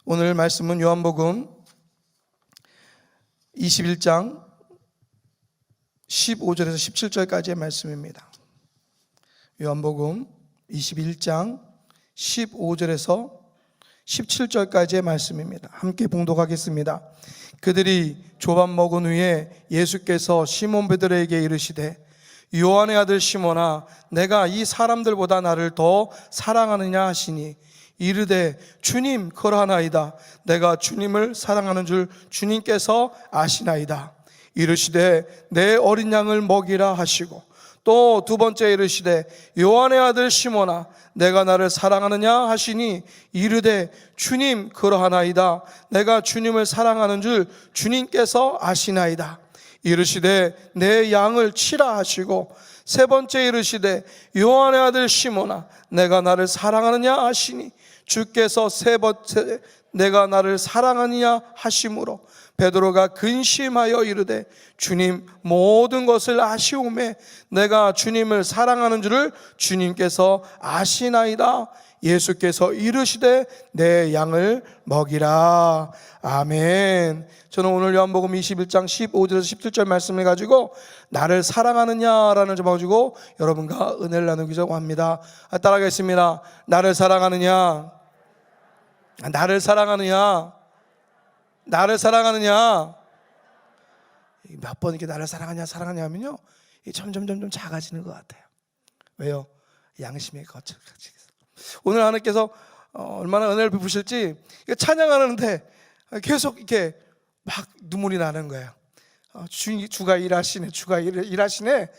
오늘 말씀은 요한복음 21장 15절에서 17절까지의 말씀입니다. 요한복음 21장 15절에서 17절까지의 말씀입니다. 함께 봉독하겠습니다. 그들이 조밥 먹은 후에 예수께서 시몬 베드로에게 이르시되 요한의 아들 시몬아, 내가 이 사람들보다 나를 더 사랑하느냐 하시니 이르되 주님 그러하나이다. 내가 주님을 사랑하는 줄 주님께서 아시나이다. 이르시되 내 어린 양을 먹이라 하시고 또 두 번째 이르시되 요한의 아들 시몬아, 내가 나를 사랑하느냐 하시니 이르되 주님 그러하나이다. 내가 주님을 사랑하는 줄 주님께서 아시나이다. 이르시되 내 양을 치라 하시고 세 번째 이르시되 요한의 아들 시몬아, 내가 나를 사랑하느냐 하시니 주께서 세 번째 내가 나를 사랑하느냐 하심으로 베드로가 근심하여 이르되 주님, 모든 것을 아시오매 내가 주님을 사랑하는 줄을 주님께서 아시나이다. 예수께서 이르시되 내 양을 먹이라. 아멘. 저는 오늘 요한복음 21장 15절에서 17절 말씀을 가지고 나를 사랑하느냐라는 점 가지고 여러분과 은혜를 나누기로 합니다. 따라하겠습니다. 나를 사랑하느냐, 나를 사랑하느냐, 나를 사랑하느냐. 몇 번 이렇게 나를 사랑하냐 사랑하냐 하면요, 점점 작아지는 것 같아요. 왜요? 양심의 거칠어서. 오늘 하나님께서 얼마나 은혜를 베푸실지 찬양하는데 계속 이렇게 막 눈물이 나는 거예요. 주가 일하시네, 주가 일하시네.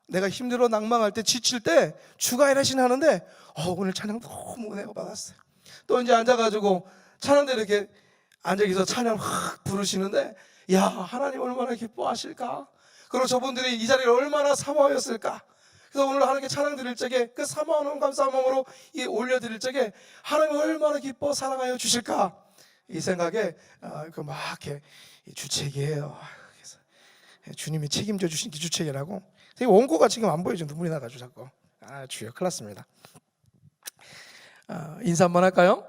내가 힘들어 낭망할 때, 지칠 때 주가 일하시네 하는데 오늘 찬양 너무 은혜가 받았어요. 또 이제 앉아가지고 찬양대 이렇게 앉아계셔서 찬양 확 부르시는데, 야, 하나님 얼마나 기뻐하실까? 그리고 저분들이 이 자리를 얼마나 사모하였을까? 그래서 오늘 하나님께 찬양 드릴 적에 그 사모하는 감사함으로 올려드릴 적에 하나님 얼마나 기뻐 사랑하여 주실까? 이 생각에 막 이렇게 주책이에요. 그래서 주님이 책임져 주신 게 주책이라고. 원고가 지금 안 보여요. 눈물이 나가지고 자꾸. 주여, 큰일 났습니다. 인사 한번 할까요?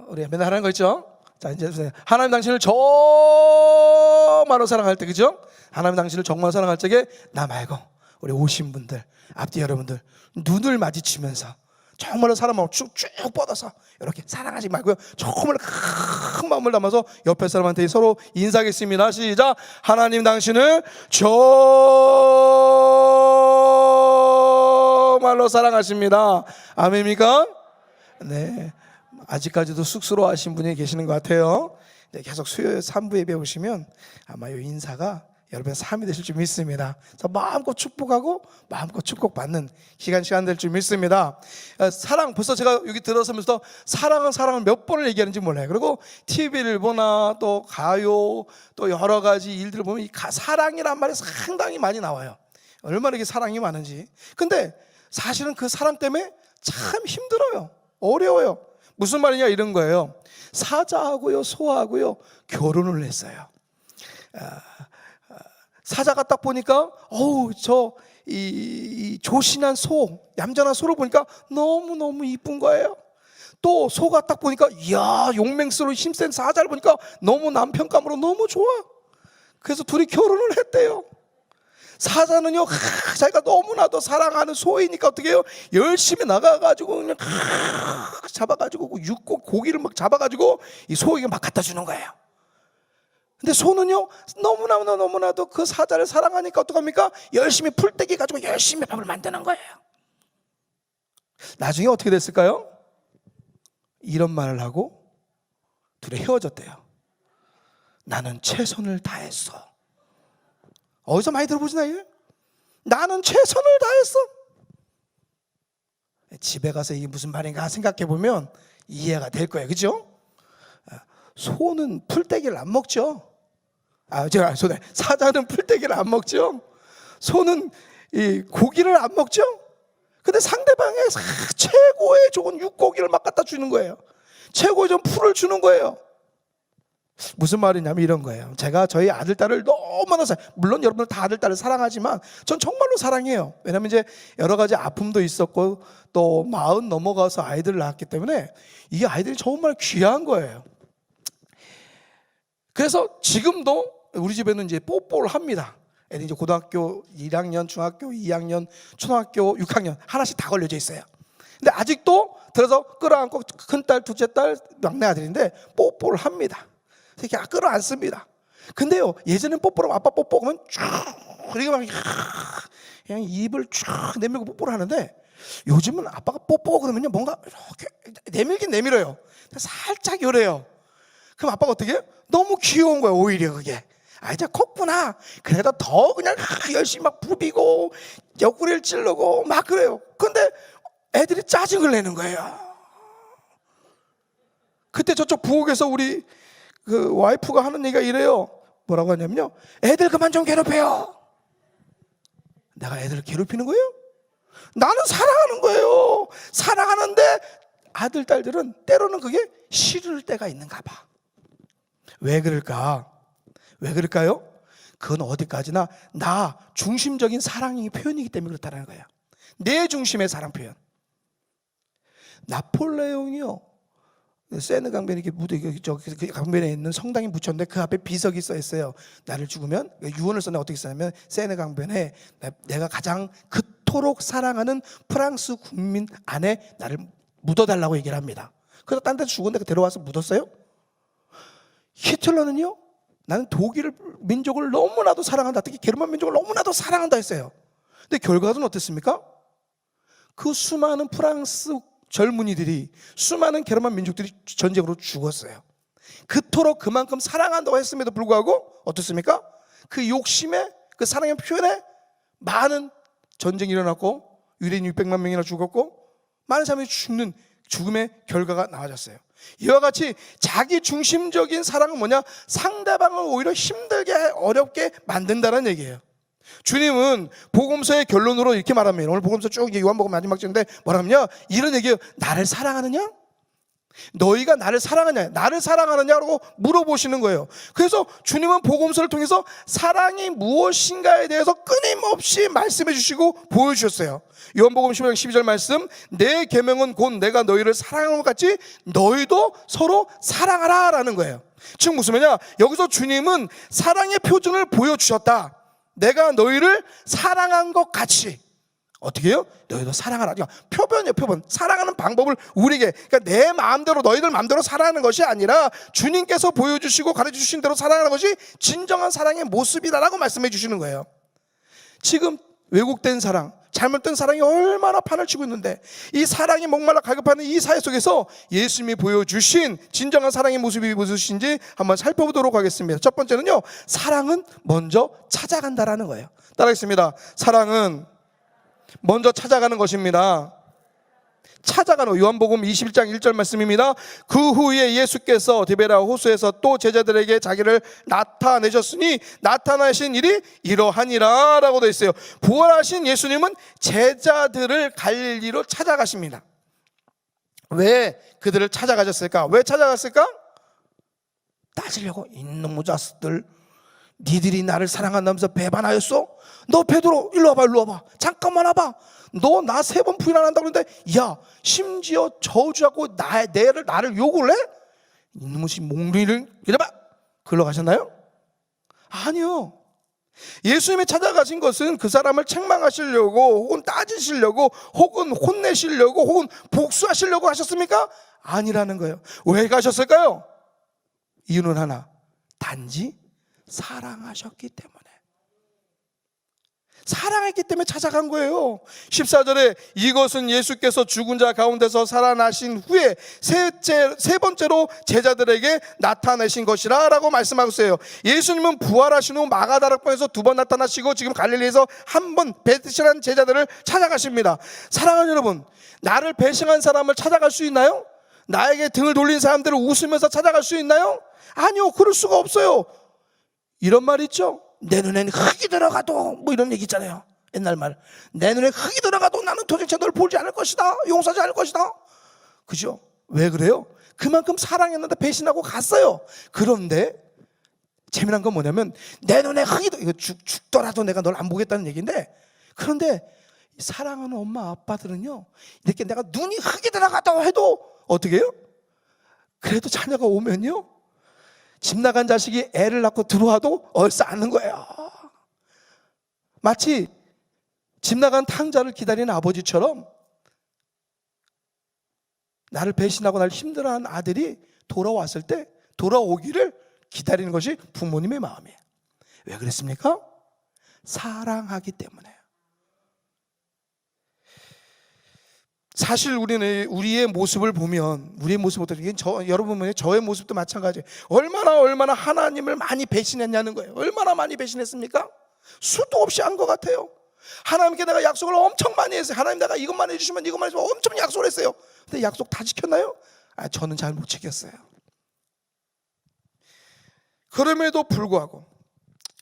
우리 맨날 하는 거 있죠? 자, 이제 하나님 당신을 정말로 사랑할 때, 그죠? 하나님 당신을 정말 사랑할 적에 나 말고 우리 오신 분들, 앞뒤 여러분들 눈을 마주치면서 정말로 사랑하고 쭉쭉 뻗어서 이렇게 사랑하지 말고요, 정말 큰 마음을 담아서 옆에 사람한테 서로 인사하겠습니다. 시작. 하나님 당신을 정말로 사랑하십니다. 아멘입니까? 네. 아직까지도 쑥스러워하신 분이 계시는 것 같아요. 네, 계속 수요일 3부에 배우시면 아마 이 인사가 여러분의 삶이 되실 줄 믿습니다. 그래서 마음껏 축복하고 마음껏 축복받는 시간 될 줄 믿습니다. 사랑, 벌써 제가 여기 들어서면서 사랑을 몇 번을 얘기하는지 몰라요. 그리고 TV를 보나 또 가요 또 여러 가지 일들을 보면 이 사랑이란 말이 상당히 많이 나와요. 얼마나 이게 사랑이 많은지. 근데 사실은 그 사랑 때문에 참 힘들어요. 어려워요. 무슨 말이냐 이런 거예요. 사자하고요, 소하고요 결혼을 했어요. 사자가 딱 보니까 이 조신한 소, 얌전한 소를 보니까 너무너무 이쁜 거예요. 또 소가 딱 보니까 이야, 용맹스러운 힘센 사자를 보니까 너무 남편감으로 너무 좋아. 그래서 둘이 결혼을 했대요. 사자는요, 자기가 너무나도 사랑하는 소이니까 어떻게 해요? 열심히 나가가지고 그냥 잡아가지고 고기를 막 잡아가지고 이 소에게 막 갖다 주는 거예요. 근데 소는요, 너무나도 그 사자를 사랑하니까 어떡합니까? 열심히 풀떼기 가지고 열심히 밥을 만드는 거예요. 나중에 어떻게 됐을까요? 이런 말을 하고 둘이 헤어졌대요. 나는 최선을 다했어. 어디서 많이 들어보시나요? 나는 최선을 다했어. 집에 가서 이게 무슨 말인가 생각해 보면 이해가 될 거예요. 그죠? 소는 풀떼기를 안 먹죠. 사자는 풀떼기를 안 먹죠. 소는 이 고기를 안 먹죠. 근데 상대방의 최고의 좋은 육고기를 막 갖다 주는 거예요. 최고의 좋은 풀을 주는 거예요. 무슨 말이냐면 이런 거예요. 제가 저희 아들, 딸을 너무나 물론 여러분들 다 아들, 딸을 사랑하지만 전 정말로 사랑해요. 왜냐면 이제 여러 가지 아픔도 있었고 또 40 넘어가서 아이들을 낳았기 때문에 이 아이들이 정말 귀한 거예요. 그래서 지금도 우리 집에는 이제 뽀뽀를 합니다. 애들이 이제 고등학교 1학년, 중학교 2학년, 초등학교 6학년 하나씩 다 걸려져 있어요. 근데 아직도 들어서 끌어안고 큰딸, 둘째딸, 막내 아들인데 뽀뽀를 합니다. 이렇게 끌어안습니다. 근데요, 예전엔 뽀뽀를 아빠 뽀뽀 하면 쭉 이렇게 막 그냥 입을 쭉 내밀고 뽀뽀를 하는데 요즘은 아빠가 뽀뽀 그러면요 뭔가 이렇게 내밀긴 내밀어요. 살짝 요래요. 그럼 아빠가 어떻게 해요? 너무 귀여운 거예요. 오히려 그게 이제 컸구나. 그래도 더 그냥 열심히 막 부비고 옆구리를 찌르고 막 그래요. 근데 애들이 짜증을 내는 거예요. 그때 저쪽 부엌에서 우리 그 와이프가 하는 얘기가 이래요. 뭐라고 하냐면요, 애들 그만 좀 괴롭혀요. 내가 애들을 괴롭히는 거예요? 나는 사랑하는 거예요. 사랑하는데 아들, 딸들은 때로는 그게 싫을 때가 있는가 봐. 왜 그럴까? 왜 그럴까요? 그건 어디까지나 나 중심적인 사랑의 표현이기 때문에 그렇다는 거예요. 내 중심의 사랑 표현. 나폴레옹이요, 세느 강변에 이렇게 무대, 그 강변에 있는 성당에 묻혔는데 그 앞에 비석이 써 있어요. 나를 죽으면, 유언을 썼는데 어떻게 썼냐면 세느 강변에 내가 가장 그토록 사랑하는 프랑스 국민 안에 나를 묻어달라고 얘기를 합니다. 그래서 딴 데 죽었는데 데려와서 묻었어요. 히틀러는요, 나는 독일 민족을 너무나도 사랑한다, 특히 게르만 민족을 너무나도 사랑한다 했어요. 근데 결과는 어땠습니까? 그 수많은 프랑스 젊은이들이, 수많은 게르만 민족들이 전쟁으로 죽었어요. 그토록 그만큼 사랑한다고 했음에도 불구하고 어떻습니까? 그 욕심에, 그 사랑의 표현에 많은 전쟁이 일어났고 유대인 600만 명이나 죽었고 많은 사람이 죽는 죽음의 결과가 나와졌어요. 이와 같이 자기 중심적인 사랑은 뭐냐? 상대방을 오히려 힘들게 어렵게 만든다는 얘기예요. 주님은 복음서의 결론으로 이렇게 말합니다. 오늘 복음서 쭉 요한복음 마지막 절인데 뭐라면요, 이런 얘기예요. 나를 사랑하느냐? 너희가 나를 사랑하냐? 나를 사랑하느냐라고 물어보시는 거예요. 그래서 주님은 복음서를 통해서 사랑이 무엇인가에 대해서 끊임없이 말씀해 주시고 보여주셨어요. 요한복음 10장 12절 말씀, 내 계명은 곧 내가 너희를 사랑한 것 같이 너희도 서로 사랑하라 라는 거예요. 즉 무슨 말이냐, 여기서 주님은 사랑의 표준을 보여주셨다. 내가 너희를 사랑한 것 같이. 어떻게 해요? 너희도 사랑하라. 그러니까 표본이에요, 표본. 사랑하는 방법을 우리에게, 그러니까 내 마음대로, 너희들 마음대로 사랑하는 것이 아니라 주님께서 보여주시고 가르쳐주신 대로 사랑하는 것이 진정한 사랑의 모습이다라고 말씀해 주시는 거예요. 지금 왜곡된 사랑, 잘못된 사랑이 얼마나 판을 치고 있는데, 이 사랑이 목말라 갈급하는 이 사회 속에서 예수님이 보여주신 진정한 사랑의 모습이 무엇인지 한번 살펴보도록 하겠습니다. 첫 번째는요, 사랑은 먼저 찾아간다라는 거예요. 따라하겠습니다. 사랑은 먼저 찾아가는 것입니다. 찾아가는, 요한복음 21장 1절 말씀입니다. 그 후에 예수께서 디베라 호수에서 또 제자들에게 자기를 나타내셨으니 나타나신 일이 이러하니라 라고 되어 있어요. 부활하신 예수님은 제자들을 갈릴리로 찾아가십니다. 왜 그들을 찾아가셨을까? 왜 찾아갔을까? 따지려고. 이놈의 자식들, 니들이 나를 사랑한다면서 배반하였어? 너 베드로 일로 와봐, 일로 와봐, 잠깐만 와봐. 너 나 3번 부인 안 한다고 그러는데, 야, 심지어 저주하고 나를 욕을 해? 이놈의 몽둥이를 이래봐. 글로 가셨나요? 아니요. 예수님이 찾아가신 것은 그 사람을 책망하시려고, 혹은 따지시려고, 혹은 혼내시려고, 혹은 복수하시려고 하셨습니까? 아니라는 거예요. 왜 가셨을까요? 이유는 하나, 단지 사랑하셨기 때문에. 사랑했기 때문에 찾아간 거예요. 14절에 이것은 예수께서 죽은 자 가운데서 살아나신 후에 세 번째로 제자들에게 나타내신 것이라 라고 말씀하고 있어요. 예수님은 부활하신 후 마가다락방에서 2번 나타나시고 지금 갈릴리에서 한 번 배신한 제자들을 찾아가십니다. 사랑하는 여러분, 나를 배신한 사람을 찾아갈 수 있나요? 나에게 등을 돌린 사람들을 웃으면서 찾아갈 수 있나요? 아니요, 그럴 수가 없어요. 이런 말 있죠? 내 눈엔 흙이 들어가도, 뭐 이런 얘기 있잖아요. 옛날 말. 내 눈에 흙이 들어가도 나는 도대체 널 보지 않을 것이다, 용서하지 않을 것이다. 그죠? 왜 그래요? 그만큼 사랑했는데 배신하고 갔어요. 그런데 재미난 건 뭐냐면 내 눈에 흙이 이거 죽더라도 내가 널 안 보겠다는 얘기인데, 그런데 사랑하는 엄마 아빠들은요, 이렇게 내가 눈이 흙이 들어갔다고 해도 어떻게 해요? 그래도 자녀가 오면요, 집 나간 자식이 애를 낳고 들어와도 얼싸 안는 거예요. 마치 집 나간 탕자를 기다리는 아버지처럼 나를 배신하고 나를 힘들어하는 아들이 돌아왔을 때 돌아오기를 기다리는 것이 부모님의 마음이에요. 왜 그랬습니까? 사랑하기 때문에요. 사실 우리는 우리의 모습을 보면, 우리의 모습 어떻게, 여러분 저의 모습도 마찬가지예요. 얼마나 하나님을 많이 배신했냐는 거예요. 얼마나 많이 배신했습니까? 수도 없이 한 것 같아요. 하나님께 내가 약속을 엄청 많이 했어요. 하나님 내가 이것만 해주시면 이것만 해주시면 엄청 약속을 했어요. 근데 약속 다 지켰나요? 저는 잘 못 지켰어요. 그럼에도 불구하고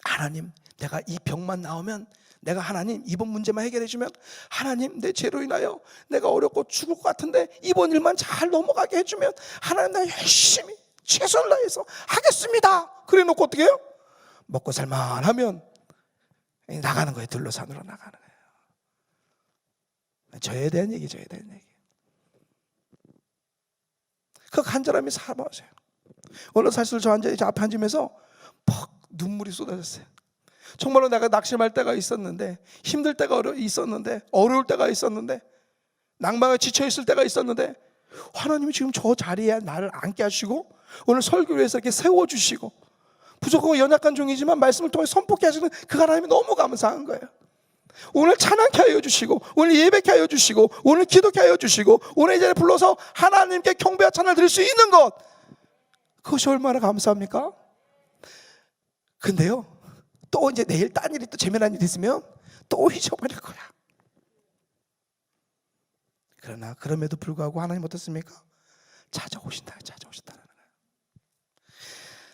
하나님, 내가 이 병만 나오면, 내가 하나님 이번 문제만 해결해 주면, 하나님 내 죄로 인하여 내가 어렵고 죽을 것 같은데 이번 일만 잘 넘어가게 해주면 하나님 나 열심히 최선을 다해서 하겠습니다. 그래 놓고 어떻게 해요? 먹고 살만하면 나가는 거예요. 들로산으로 나가는 거예요. 저에 대한 얘기, 저에 대한 얘기. 그 간절함이 사모하세요. 오늘 사실 저 앞에 앉으면서 퍽 눈물이 쏟아졌어요. 정말로 내가 낙심할 때가 있었는데, 힘들 때가 있었는데, 어려울 때가 있었는데, 낭만에 지쳐 있을 때가 있었는데, 하나님이 지금 저 자리에 나를 앉게 하시고 오늘 설교를 위해서 이렇게 세워주시고, 부족하고 연약한 종이지만 말씀을 통해 선포케 하시는 그 하나님이 너무 감사한 거예요. 오늘 찬양케 하여 주시고, 오늘 예배케 하여 주시고, 오늘 기도케 하여 주시고, 오늘 이 자리에 불러서 하나님께 경배와 찬양을 드릴 수 있는 것, 그것이 얼마나 감사합니까? 근데요, 또 이제 내일 딴 일이 또 재미난 일이 있으면 또 잊어버릴 거야. 그러나 그럼에도 불구하고 하나님 어떻습니까? 찾아오신다는 거예요.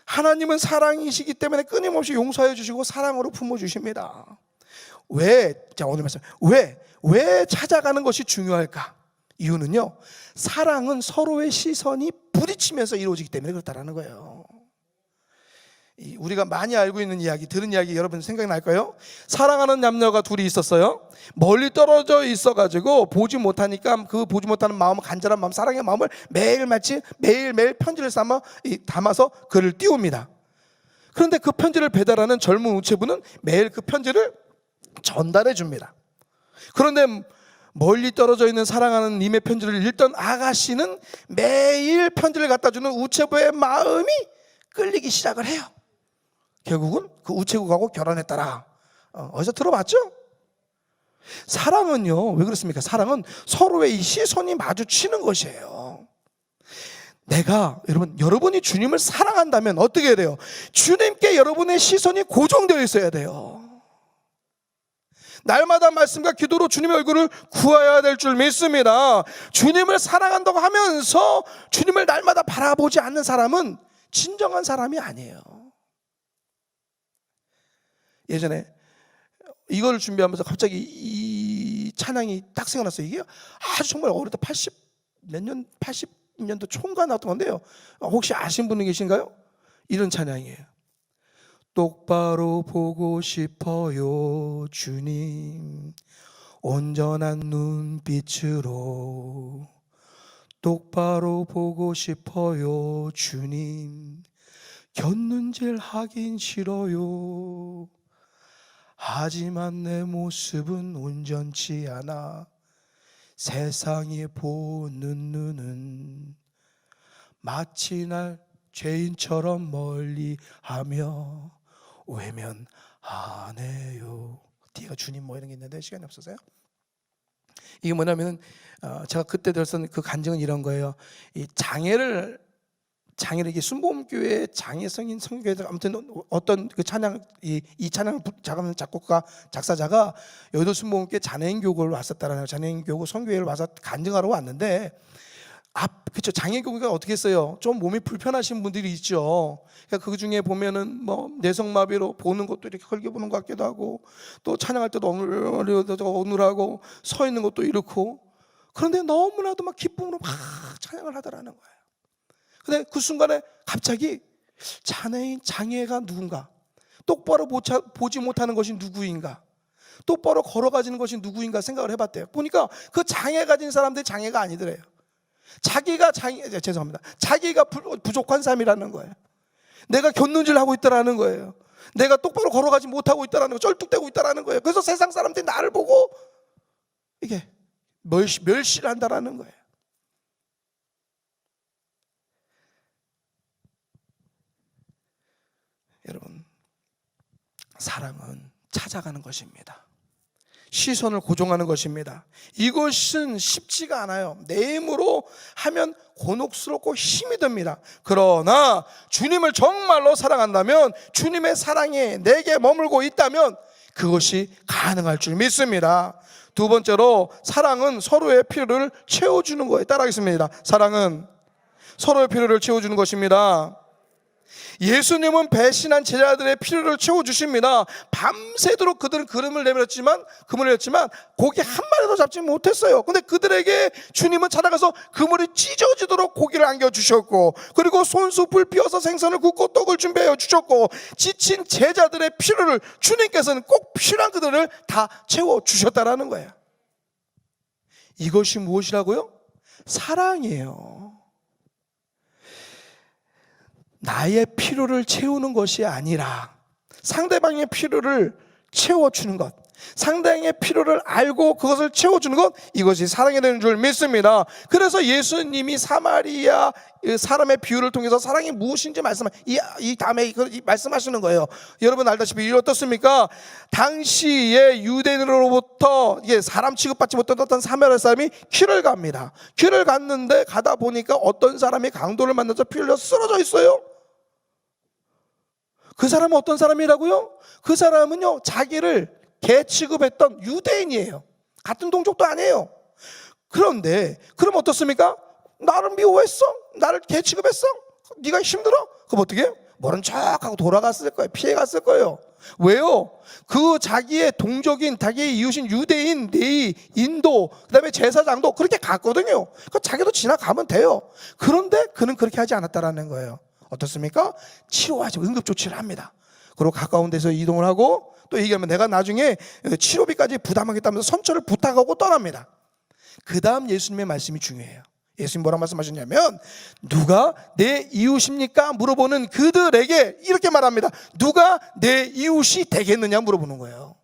하나님은 사랑이시기 때문에 끊임없이 용서해 주시고 사랑으로 품어주십니다. 오늘 말씀, 왜 찾아가는 것이 중요할까? 이유는요, 사랑은 서로의 시선이 부딪히면서 이루어지기 때문에 그렇다라는 거예요. 우리가 많이 알고 있는 이야기, 들은 이야기 여러분 생각날까요? 사랑하는 남녀가 둘이 있었어요. 멀리 떨어져 있어가지고 보지 못하니까 그 보지 못하는 마음, 간절한 마음, 사랑의 마음을 매일매일 편지를 담아서 글을 띄웁니다. 그런데 그 편지를 배달하는 젊은 우체부는 매일 그 편지를 전달해 줍니다. 그런데 멀리 떨어져 있는 사랑하는 님의 편지를 읽던 아가씨는 매일 편지를 갖다 주는 우체부의 마음이 끌리기 시작을 해요. 결국은 그 우체국하고 결혼했더라. 어디서 들어봤죠? 사랑은요, 왜 그렇습니까? 사랑은 서로의 이 시선이 마주치는 것이에요. 여러분이 주님을 사랑한다면 어떻게 해야 돼요? 주님께 여러분의 시선이 고정되어 있어야 돼요. 날마다 말씀과 기도로 주님의 얼굴을 구해야 될 줄 믿습니다. 주님을 사랑한다고 하면서 주님을 날마다 바라보지 않는 사람은 진정한 사람이 아니에요. 예전에 이걸 준비하면서 갑자기 이 찬양이 딱 생각났어요. 이게 아주 정말 어릴 때 80년도 총괄 나왔던 건데요. 혹시 아신 분이 계신가요? 이런 찬양이에요. 똑바로 보고 싶어요 주님, 온전한 눈빛으로. 똑바로 보고 싶어요 주님, 곁눈질 하긴 싫어요. 하지만 내 모습은 온전치 않아. 세상이 보는 눈은 마치 날 죄인처럼 멀리하며 외면하네요. 뒤가 주님 뭐 이런 게 있는데 시간이 없어서요. 이게 뭐냐면 제가 그때 들었던 그 간증은 이런 거예요. 이 장애를 이게 순복음교회 장애성인 성교회들, 아무튼 어떤 그 찬양, 이 찬양 작곡가 작사자가 여의도 순복음교회 장애인 교구를 왔었다라는, 장애인 교구 성교회를 와서 간증하러 왔는데, 그렇죠, 장애인 교구가 어떻게 했어요? 좀 몸이 불편하신 분들이 있죠. 그러니까 그 중에 보면은 뭐 내성마비로 보는 것도 이렇게 걸게 보는 것 같기도 하고, 또 찬양할 때도 어눌하고 서 있는 것도 이렇고, 그런데 너무나도 막 기쁨으로 막 찬양을 하더라는 거예요. 근데 그 순간에 갑자기 장애인, 장애가 누군가, 똑바로 보지 못하는 것이 누구인가, 똑바로 걸어가지는 것이 누구인가 생각을 해봤대요. 보니까 그 장애 가진 사람들이 장애가 아니더래요. 자기가 자기가 부족한 삶이라는 거예요. 내가 곁눈질하고 있다라는 거예요. 내가 똑바로 걸어가지 못하고 있다라는 거, 쩔뚝대고 있다라는 거예요. 그래서 세상 사람들이 나를 보고 이게 멸시를 한다라는 거예요. 여러분, 사랑은 찾아가는 것입니다. 시선을 고정하는 것입니다. 이것은 쉽지가 않아요. 내 힘으로 하면 곤혹스럽고 힘이 듭니다. 그러나 주님을 정말로 사랑한다면, 주님의 사랑이 내게 머물고 있다면 그것이 가능할 줄 믿습니다. 두 번째로, 사랑은 서로의 필요를 채워주는 거예요. 따라하겠습니다. 사랑은 서로의 필요를 채워주는 것입니다. 예수님은 배신한 제자들의 필요를 채워주십니다. 밤새도록 그들은 그물을 내밀었지만 고기 한 마리도 잡지 못했어요. 근데 그들에게 주님은 찾아가서 그물이 찢어지도록 고기를 안겨주셨고, 그리고 손수풀 피워서 생선을 굽고 떡을 준비해 주셨고, 지친 제자들의 필요를 주님께서는 꼭 필요한 그들을 다 채워주셨다라는 거예요. 이것이 무엇이라고요? 사랑이에요. 나의 필요를 채우는 것이 아니라 상대방의 필요를 채워주는 것, 상대방의 필요를 알고 그것을 채워주는 것, 이것이 사랑이 되는 줄 믿습니다. 그래서 예수님이 사마리아 사람의 비유를 통해서 사랑이 무엇인지 이 다음에 말씀하시는 거예요. 여러분 알다시피 이 어떻습니까? 당시에 유대인으로부터 사람 취급받지 못했던 어떤 사마리아 사람이 길을 갑니다. 길을 갔는데 가다 보니까 어떤 사람이 강도를 만나서 피 흘려 쓰러져 있어요. 그 사람은 어떤 사람이라고요? 그 사람은요, 자기를 개 취급했던 유대인이에요. 같은 동족도 아니에요. 그런데 그럼 어떻습니까? 나를 미워했어? 나를 개 취급했어? 네가 힘들어? 그럼 어떻게 해요? 모른 척하고 돌아갔을 거예요. 피해갔을 거예요. 왜요? 그 자기의 동족인, 자기의 이웃인 유대인, 네이, 인도, 그 다음에 제사장도 그렇게 갔거든요. 그러니까 자기도 지나가면 돼요. 그런데 그는 그렇게 하지 않았다라는 거예요. 어떻습니까? 치료하죠. 응급조치를 합니다. 그리고 가까운 데서 이동을 하고, 또 얘기하면 내가 나중에 치료비까지 부담하겠다면서 선처를 부탁하고 떠납니다. 그 다음 예수님의 말씀이 중요해요. 예수님 뭐라고 말씀하셨냐면, 누가 내 이웃입니까? 물어보는 그들에게 이렇게 말합니다. 누가 내 이웃이 되겠느냐 물어보는 거예요.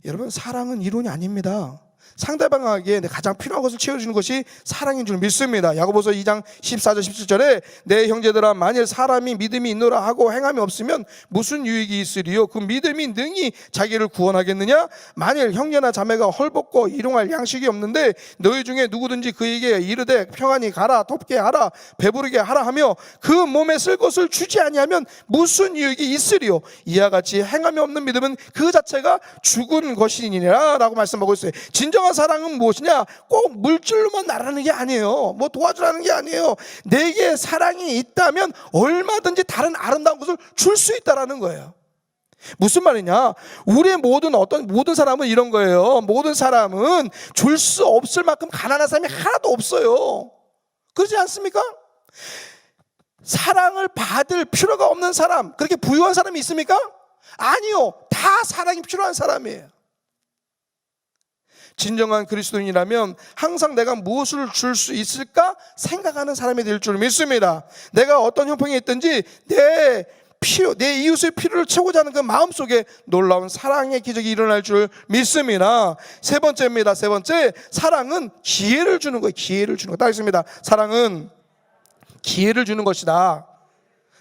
여러분, 사랑은 이론이 아닙니다. 상대방에게 가장 필요한 것을 채워주는 것이 사랑인 줄 믿습니다. 야고보서 2장 14절 17절에 내 형제들아, 만일 사람이 믿음이 있노라 하고 행함이 없으면 무슨 유익이 있으리요? 그 믿음이 능히 자기를 구원하겠느냐? 만일 형제나 자매가 헐벗고 일용할 양식이 없는데 너희 중에 누구든지 그에게 이르되 평안히 가라, 덥게 하라, 배부르게 하라 하며 그 몸에 쓸 것을 주지 아니하면 무슨 유익이 있으리요? 이와 같이 행함이 없는 믿음은 그 자체가 죽은 것이니라 라고 말씀하고 있어요. 진정한 사랑은 무엇이냐? 꼭 물질로만 나라는 게 아니에요. 뭐 도와주라는 게 아니에요. 내게 사랑이 있다면 얼마든지 다른 아름다운 것을 줄 수 있다라는 거예요. 무슨 말이냐? 우리의 모든 사람은 이런 거예요. 모든 사람은 줄 수 없을 만큼 가난한 사람이 하나도 없어요. 그렇지 않습니까? 사랑을 받을 필요가 없는 사람, 그렇게 부유한 사람이 있습니까? 아니요. 다 사랑이 필요한 사람이에요. 진정한 그리스도인이라면 항상 내가 무엇을 줄 수 있을까 생각하는 사람이 될 줄 믿습니다. 내가 어떤 형편이 있든지 내 이웃의 필요를 채우고자 하는 그 마음속에 놀라운 사랑의 기적이 일어날 줄 믿습니다. 세 번째입니다. 세 번째, 사랑은 기회를 주는 거예요. 기회를 주는 거. 따르겠습니다. 사랑은 기회를 주는 것이다.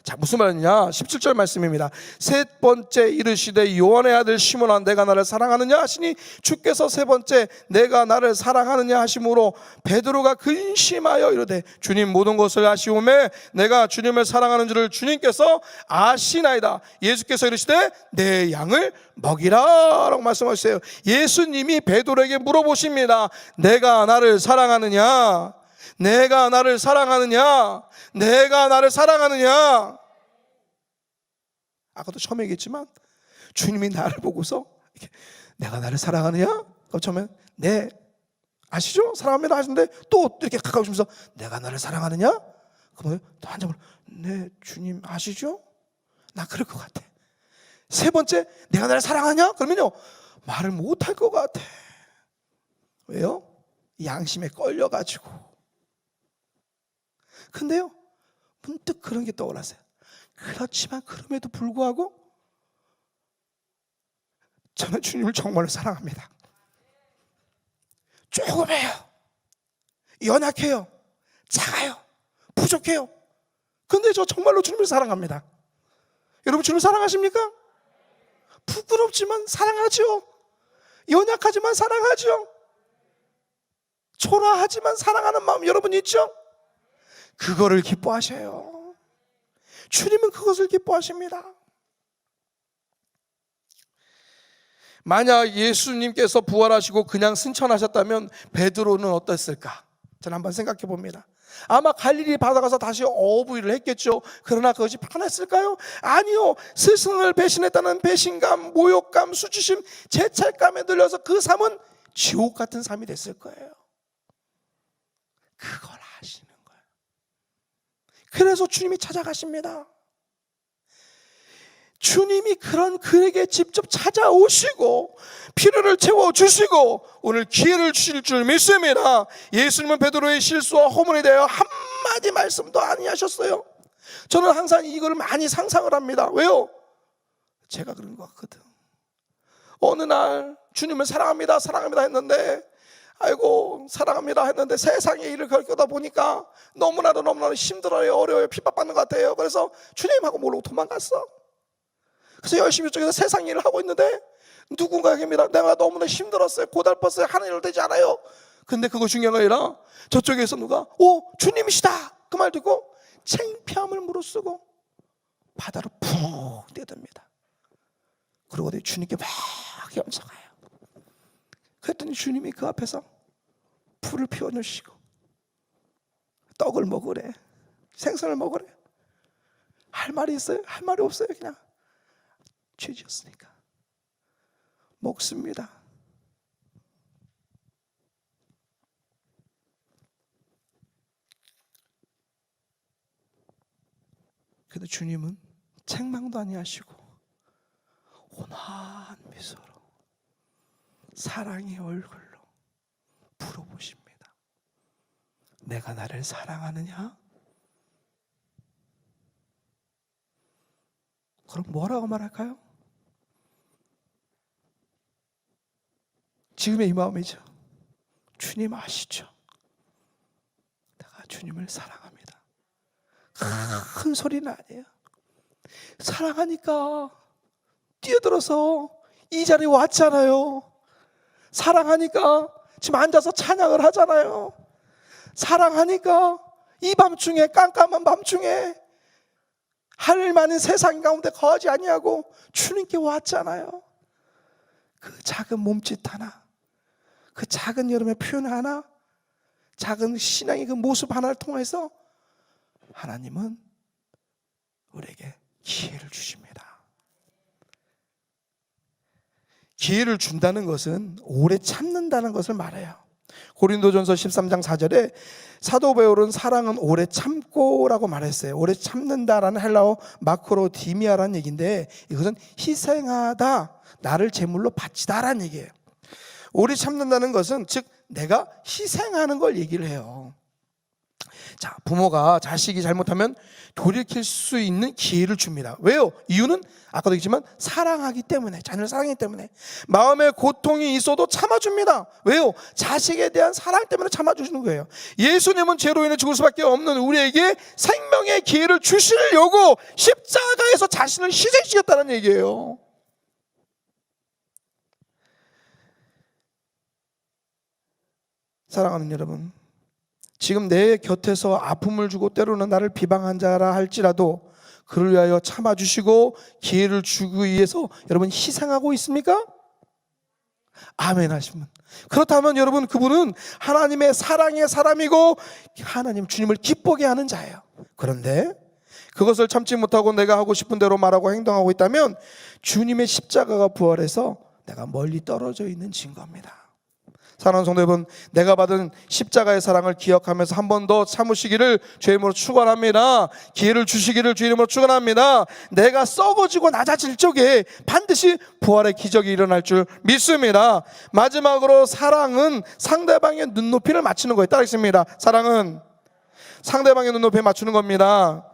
자, 무슨 말이냐? 17절 말씀입니다. 세 번째 이르시되 요한의 아들 시몬아, 내가 나를 사랑하느냐 하시니 주께서 세 번째 내가 나를 사랑하느냐 하심으로 베드로가 근심하여 이르되 주님, 모든 것을 아시오매 내가 주님을 사랑하는 줄을 주님께서 아시나이다. 예수께서 이르시되 내 양을 먹이라 라고 말씀하셨어요. 예수님이 베드로에게 물어보십니다. 내가 나를 사랑하느냐? 내가 나를 사랑하느냐? 내가 나를 사랑하느냐? 아까도 처음에 얘기했지만 주님이 나를 보고서 내가 나를 사랑하느냐? 그럼 처음에 네, 아시죠? 사랑합니다 하시는데 또 이렇게 가까이 오시면서 내가 나를 사랑하느냐? 그러면 또 한 점을 네 주님 아시죠? 나 그럴 것 같아. 세 번째 내가 나를 사랑하냐? 그러면요 말을 못할 것 같아. 왜요? 양심에 걸려가지고. 근데요 문득 그런 게 떠올랐어요. 그렇지만 그럼에도 불구하고 저는 주님을 정말로 사랑합니다. 조금해요, 연약해요, 작아요, 부족해요. 근데 저 정말로 주님을 사랑합니다. 여러분 주님을 사랑하십니까? 부끄럽지만 사랑하죠. 연약하지만 사랑하죠. 초라하지만 사랑하는 마음 여러분 있죠? 그거를 기뻐하셔요. 주님은 그것을 기뻐하십니다. 만약 예수님께서 부활하시고 그냥 승천하셨다면 베드로는 어땠을까? 저는 한번 생각해 봅니다. 아마 갈릴리 바다 가서 다시 어부일을 했겠죠. 그러나 그것이 편했을까요? 아니요. 스승을 배신했다는 배신감, 모욕감, 수치심, 죄책감에 들려서 그 삶은 지옥 같은 삶이 됐을 거예요. 그걸 아시는 거예요. 그래서 주님이 찾아가십니다. 주님이 그런 그에게 직접 찾아오시고 필요를 채워주시고 오늘 기회를 주실 줄 믿습니다. 예수님은 베드로의 실수와 허물에 대하여 한마디 말씀도 아니하셨어요. 저는 항상 이걸 많이 상상을 합니다. 왜요? 제가 그런 것 같거든. 어느 날 주님을 사랑합니다 했는데 아이고 사랑합니다 했는데 세상의 일을 겪다 보니까 너무나도 힘들어요, 어려워요, 핍박받는 것 같아요. 그래서 주님하고 모르고 도망갔어. 그래서 열심히 저기서 세상 일을 하고 있는데 누군가에게입니다. 내가 너무나 힘들었어요, 고달팠어요, 하는 일을 되지 않아요. 근데 그거 중요한 게 아니라 저쪽에서 누가 주님이시다 그 말 듣고 창피함을 무릅쓰고 바다로 푹 뛰어듭니다. 그러고 주님께 막 염성해요. 그랬더니 주님이 그 앞에서 불을 피워주시고 떡을 먹으래, 생선을 먹으래. 할 말이 있어요? 할 말이 없어요. 그냥 죄지었으니까 먹습니다. 그래도 주님은 책망도 아니하시고 온화한 미소로 사랑의 얼굴로 물어보십니다. 내가 나를 사랑하느냐? 그럼 뭐라고 말할까요? 지금의 이 마음이죠. 주님 아시죠? 내가 주님을 사랑합니다. 큰 소리는 아니에요. 사랑하니까 뛰어들어서 이 자리에 왔잖아요. 사랑하니까 지금 앉아서 찬양을 하잖아요. 사랑하니까 이 밤중에, 깜깜한 밤중에 할 많은 세상 가운데 거하지 아니하고 주님께 왔잖아요. 그 작은 몸짓 하나, 그 작은 여러분의 표현 하나, 작은 신앙의 그 모습 하나를 통해서 하나님은 우리에게 기회를 주십니다. 기회를 준다는 것은 오래 참는다는 것을 말해요. 고린도전서 13장 4절에 사도 바울은 사랑은 오래 참고라고 말했어요. 오래 참는다라는 헬라어 마크로디미아라는 얘기인데 이것은 희생하다, 나를 제물로 바치다라는 얘기예요. 오래 참는다는 것은 즉 내가 희생하는 걸 얘기를 해요. 자, 부모가 자식이 잘못하면 돌이킬 수 있는 기회를 줍니다. 왜요? 이유는 아까도 얘기했지만 사랑하기 때문에, 자녀를 사랑하기 때문에. 마음에 고통이 있어도 참아줍니다. 왜요? 자식에 대한 사랑 때문에 참아주시는 거예요. 예수님은 죄로 인해 죽을 수밖에 없는 우리에게 생명의 기회를 주시려고 십자가에서 자신을 희생시켰다는 얘기예요. 사랑하는 여러분, 지금 내 곁에서 아픔을 주고 때로는 나를 비방한 자라 할지라도 그를 위하여 참아주시고 기회를 주기 위해서 여러분 희생하고 있습니까? 아멘 하시면, 그렇다면 여러분 그분은 하나님의 사랑의 사람이고 하나님 주님을 기쁘게 하는 자예요. 그런데 그것을 참지 못하고 내가 하고 싶은 대로 말하고 행동하고 있다면 주님의 십자가가 부활해서 내가 멀리 떨어져 있는 증거입니다. 사랑하는 성도 여러분, 내가 받은 십자가의 사랑을 기억하면서 한 번 더 참으시기를 주의 이름으로 축원합니다. 기회를 주시기를 주의 이름으로 축원합니다. 내가 썩어지고 낮아질 적에 반드시 부활의 기적이 일어날 줄 믿습니다. 마지막으로 사랑은 상대방의 눈높이를 맞추는 거예요. 따라하겠습니다. 사랑은 상대방의 눈높이에 맞추는 겁니다.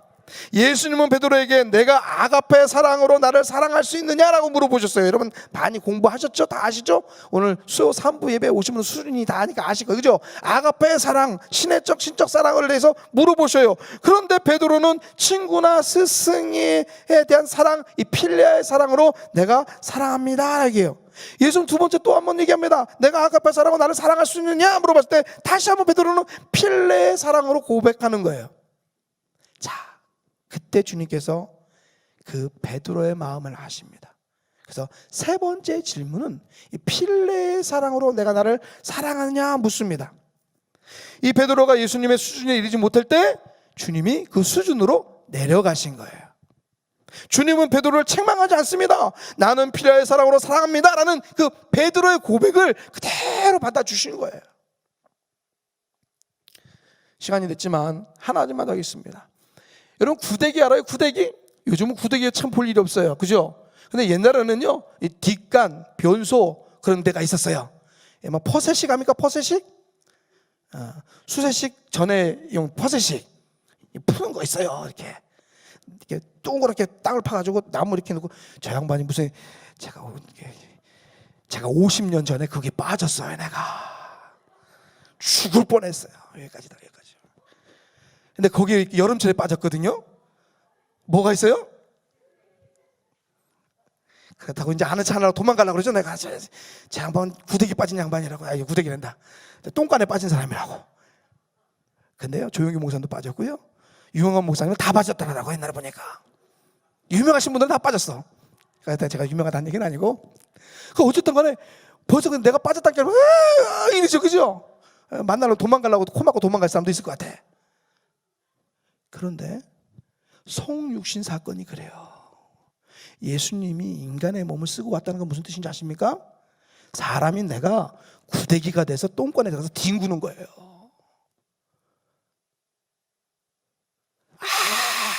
예수님은 베드로에게 내가 아가페 사랑으로 나를 사랑할 수 있느냐라고 물어보셨어요. 여러분 많이 공부하셨죠? 다 아시죠? 오늘 수요 3부 예배 오시면 수준이 다 아니까 아실 거예요. 그죠? 아가페 사랑, 신적 사랑을 대해서 물어보셔요. 그런데 베드로는 친구나 스승에 대한 사랑, 이 필레아의 사랑으로 내가 사랑합니다 얘기해요. 예수는 두 번째 또 한 번 얘기합니다. 내가 아가페 사랑으로 나를 사랑할 수 있느냐 물어봤을 때 다시 한번 베드로는 필레의 사랑으로 고백하는 거예요. 자, 그때 주님께서 그 베드로의 마음을 아십니다. 그래서 세 번째 질문은 이 필레의 사랑으로 내가 나를 사랑하느냐 묻습니다. 이 베드로가 예수님의 수준에 이르지 못할 때 주님이 그 수준으로 내려가신 거예요. 주님은 베드로를 책망하지 않습니다. 나는 필레의 사랑으로 사랑합니다 라는 그 베드로의 고백을 그대로 받아주신 거예요. 시간이 됐지만 하나만 더 하겠습니다. 여러분 구데기 알아요? 구데기? 요즘은 구데기에 참 볼 일이 없어요. 그죠? 근데 옛날에는요, 이 뒷간, 변소 그런 데가 있었어요. 뭐 퍼세식 합니까? 퍼세식? 수세식 전에 용 퍼세식 푸는 거 있어요. 이렇게 동그랗게 땅을 파가지고 나무 이렇게 놓고 저 양반이 무슨 제가 50년 전에 그게 빠졌어요. 내가 죽을 뻔했어요. 여기까지다. 근데 거기에 여름철에 빠졌거든요. 뭐가 있어요? 그렇다고 이제 아는 차 하나로 도망가려고 그러죠. 내가 제 양반 구데기 빠진 양반이라고. 아, 이거 구데기란다. 똥간에 빠진 사람이라고. 근데요, 조용기 목사님도 빠졌고요, 유명한 목사님은 다 빠졌더라고요. 옛날에 보니까 유명하신 분들은 다 빠졌어. 그러니까 제가 유명하다는 얘기는 아니고, 그 어쨌든 간에 벌써 내가 빠졌다는 게 아니라 이러죠, 그죠? 만나러 도망가려고 코 막고 도망갈 사람도 있을 것 같아. 그런데 성육신 사건이 그래요. 예수님이 인간의 몸을 쓰고 왔다는 건 무슨 뜻인지 아십니까? 사람인 내가 구데기가 돼서 똥간에 들어가서 뒹구는 거예요.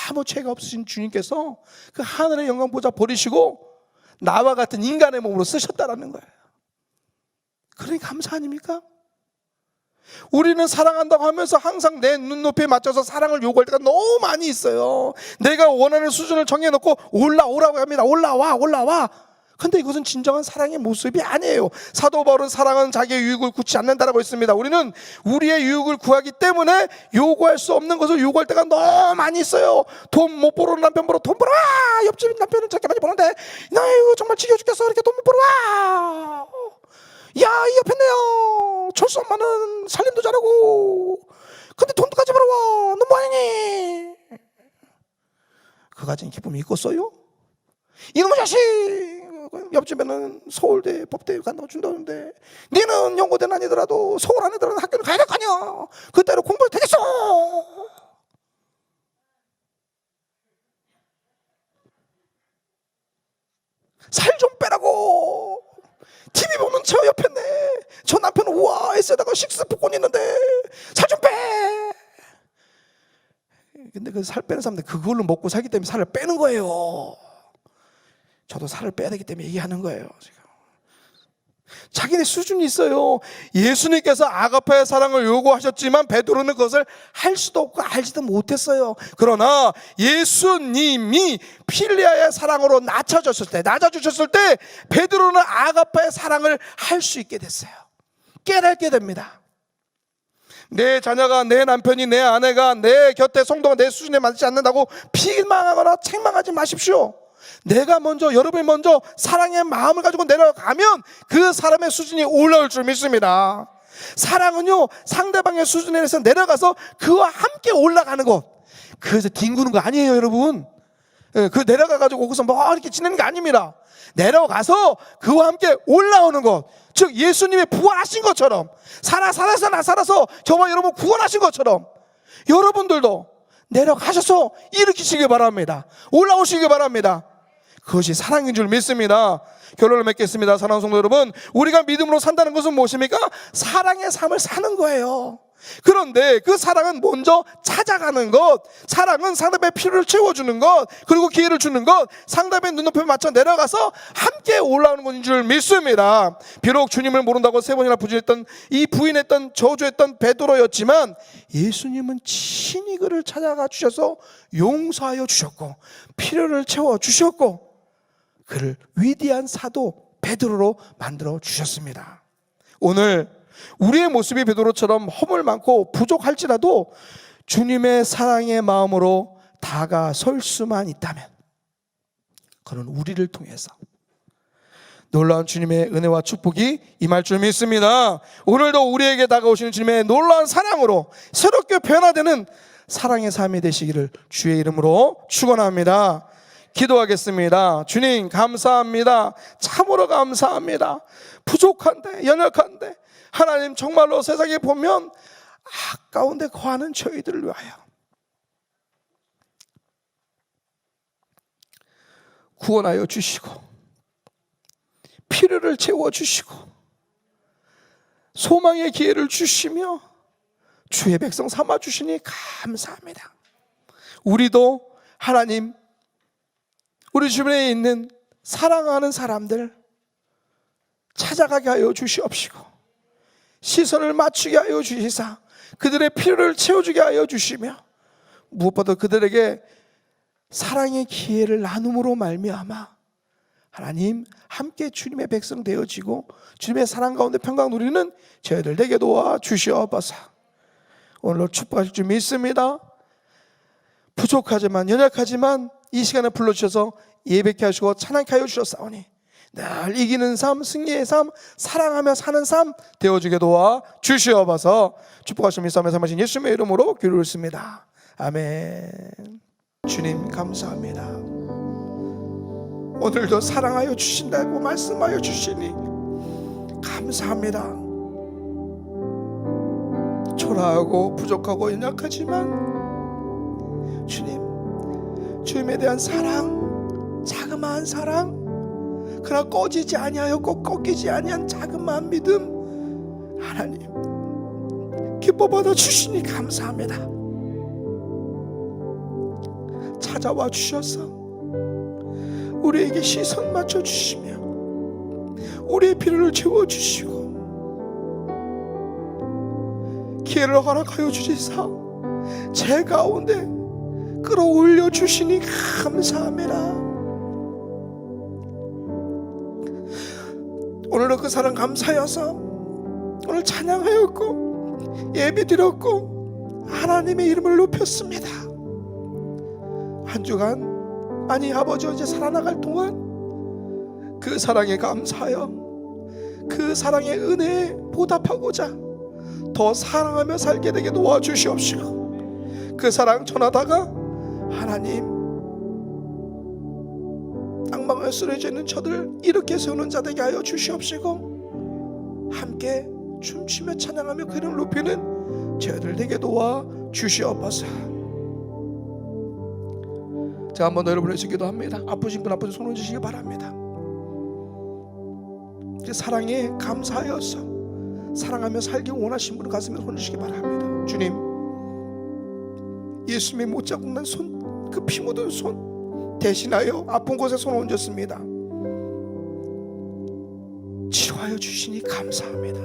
아무 죄가 없으신 주님께서 그 하늘의 영광 보좌 버리시고 나와 같은 인간의 몸으로 쓰셨다라는 거예요. 그러니 감사 아닙니까? 우리는 사랑한다고 하면서 항상 내 눈높이에 맞춰서 사랑을 요구할 때가 너무 많이 있어요. 내가 원하는 수준을 정해놓고 올라오라고 합니다. 올라와. 근데 이것은 진정한 사랑의 모습이 아니에요. 사도 바울은 사랑은 자기의 유익을 구치 않는다라고 했습니다. 우리는 우리의 유익을 구하기 때문에 요구할 수 없는 것을 요구할 때가 너무 많이 있어요. 돈 못 벌어오는 남편 보러 돈 벌어와. 옆집 남편은 저렇게 많이 버는데 나 이거 정말 지겨워 죽겠어. 이렇게 돈 못 벌어와. 야, 이 옆에 네요 철수 엄마는 살림도 잘하고 근데 돈까지 벌어와. 너 뭐하니? 그 가진 기쁨이 있겠어요? 이놈의 자식, 옆집에는 서울대 법대 간다고 준다는데 니는 연고대는 아니더라도 서울 안에들은 학교를 가야 될 거 아니야. 그때로 공부해도 되겠어. 살 좀 빼라고. TV 보는 저 옆에 저 남편은 우와 S에다가 식스포콘 있는데 살 좀 빼. 근데 그 살 빼는 사람들 그걸로 먹고 살기 때문에 살을 빼는 거예요. 저도 살을 빼야 되기 때문에 얘기하는 거예요. 지금 자기네 수준이 있어요. 예수님께서 아가페의 사랑을 요구하셨지만 베드로는 그것을 할 수도 없고 알지도 못했어요. 그러나 예수님이 필리아의 사랑으로 낮아주셨을 때 베드로는 아가페의 사랑을 할 수 있게 됐어요. 깨닫게 됩니다. 내 자녀가, 내 남편이, 내 아내가, 내 곁에 성도가 내 수준에 맞지 않는다고 피망하거나 책망하지 마십시오. 내가 먼저, 여러분이 먼저 사랑의 마음을 가지고 내려가면 그 사람의 수준이 올라올 줄 믿습니다. 사랑은요, 상대방의 수준에서 내려가서 그와 함께 올라가는 것. 그래서 뒹구는 거 아니에요, 여러분. 그 내려가가지고 거기서 뭐 이렇게 지내는 게 아닙니다. 내려가서 그와 함께 올라오는 것. 즉 예수님의 부활하신 것처럼 살아서 저와 여러분 구원하신 것처럼 여러분들도 내려가셔서 일으키시기 바랍니다. 올라오시기 바랍니다. 그것이 사랑인 줄 믿습니다. 결론을 맺겠습니다. 사랑하는 성도 여러분, 우리가 믿음으로 산다는 것은 무엇입니까? 사랑의 삶을 사는 거예요. 그런데 그 사랑은 먼저 찾아가는 것, 사랑은 상대방의 필요를 채워주는 것, 그리고 기회를 주는 것, 상대방의 눈높이에 맞춰 내려가서 함께 올라오는 것인 줄 믿습니다. 비록 주님을 모른다고 3번이나 부인했던 저주했던 베드로였지만 예수님은 친히 그를 찾아가 주셔서 용서하여 주셨고 필요를 채워주셨고 그를 위대한 사도 베드로로 만들어 주셨습니다. 오늘 우리의 모습이 베드로처럼 허물 많고 부족할지라도 주님의 사랑의 마음으로 다가설 수만 있다면 그는 우리를 통해서 놀라운 주님의 은혜와 축복이 임할 줄 믿습니다. 오늘도 우리에게 다가오시는 주님의 놀라운 사랑으로 새롭게 변화되는 사랑의 삶이 되시기를 주의 이름으로 축원합니다. 기도하겠습니다. 주님 감사합니다. 참으로 감사합니다. 부족한데 연약한데 하나님 정말로 세상에 보면 아까운데 거하는 저희들을 위하여 구원하여 주시고 필요를 채워주시고 소망의 기회를 주시며 주의 백성 삼아주시니 감사합니다. 우리도 하나님 우리 주변에 있는 사랑하는 사람들 찾아가게 하여 주시옵시고 시선을 맞추게 하여 주시사 그들의 필요를 채워주게 하여 주시며 무엇보다 그들에게 사랑의 기회를 나눔으로 말미암아 하나님 함께 주님의 백성 되어지고 주님의 사랑 가운데 평강 누리는 저희들 되게 도와 주시옵소서. 오늘로 축복하실 줄 믿습니다. 부족하지만 연약하지만 이 시간에 불러주셔서 예배케 하시고 찬양케 하여 주셨사오니 늘 이기는 삶, 승리의 삶, 사랑하며 사는 삶 되어주게 도와 주시옵소서. 축복하시며 믿사오며 삼으신 예수님의 이름으로 기도했습니다. 아멘. 주님 감사합니다. 오늘도 사랑하여 주신다고 말씀하여 주시니 감사합니다. 초라하고 부족하고 연약하지만 주님에 대한 사랑, 자그마한 사랑, 그러나 꺼지지 아니하였고 꺾이지 아니한 자그마한 믿음 하나님 기뻐 받아 주시니 감사합니다. 찾아와 주셔서 우리에게 시선 맞춰 주시며 우리의 필요를 채워주시고 기회를 허락하여 주시사 제 가운데 끌어올려 주시니 감사합니다. 오늘도 그 사랑 감사여서 오늘 찬양하였고 예배드렸고 하나님의 이름을 높였습니다. 한 주간 아니 아버지 이제 살아나갈 동안 그 사랑에 감사하여 그 사랑의 은혜에 보답하고자 더 사랑하며 살게 되게 도와주시옵시고 그 사랑 전하다가 하나님 악망에 쓰러져 있는 저들 이렇게 세우는 자 되게 하여 주시옵시고 함께 춤추며 찬양하며 그 이름을 높이는 저희들 되게 도와주시옵소서. 제가 한번 더 여러분을 위해서 기도합니다. 아프신 분 손 얹으시기 바랍니다. 사랑에 감사하여서 사랑하며 살기 원하시는 분은 가슴에 손 얹으시기 바랍니다. 주님 예수님의 못 잡고 난 손, 그 피 묻은 손 대신하여 아픈 곳에 손 얹었습니다. 치료하여 주시니 감사합니다.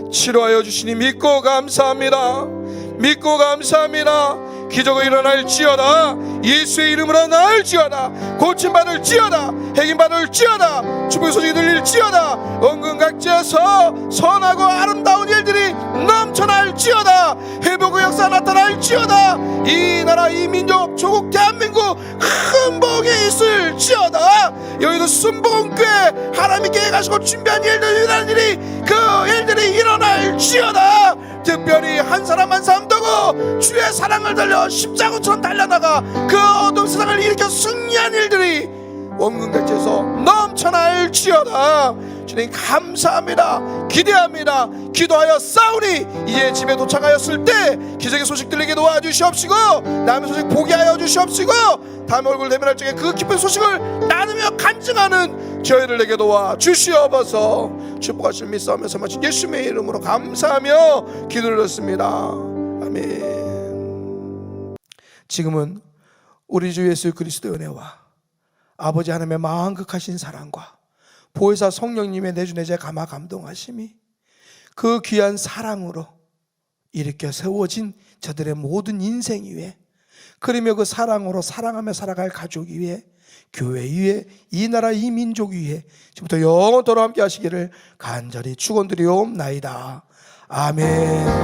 치료하여 주시니 믿고 감사합니다. 믿고 감사합니다. 기적이 일어날지어다. 예수의 이름으로 나을지어다. 고침받을지어다. 해김받을지어다. 축복의 소식이 들릴지어다. 은근각지에서 선하고 아름다운 일들이 넘쳐날지어다. 회복의 역사 나타날지어다. 이 나라 이 민족 조국 대한민국 큰 복이 있을지어다. 여기도 순복음교회 하나님이 계획하시고 준비한 일들 일어난 일이 그 일들이 일어날지어다. 특별히 한 사람 한 사람 두고 주의 사랑을 들려 십자가처럼 달려나가 그 어두운 세상을 일으켜 승리한 일들이 원근각지에서 넘쳐날지어다. 주님 감사합니다. 기대합니다. 기도하여 싸우니 이제 집에 도착하였을 때 기적의 소식 들리게 도와주시옵시고 남의 소식 보게 하여 주시옵시고 다음 얼굴 대면할 적에 그 기쁜 소식을 나누며 간증하는 저희를 내게 도와주시옵소서. 축복하실 믿사오며 삼하신 예수님의 이름으로 감사하며 기도를 드렸습니다. 아멘. 지금은 우리 주 예수 그리스도의 은혜와 아버지 하나님의 마음 극하신 사랑과 보혜사 성령님의 내주내제 감화 감동하심이 그 귀한 사랑으로 일으켜 세워진 저들의 모든 인생 위에, 그러며 그 사랑으로 사랑하며 살아갈 가족 위에, 교회 위에, 이 나라 이 민족 위에 지금부터 영원토록 함께 하시기를 간절히 축원드리옵나이다. 아멘.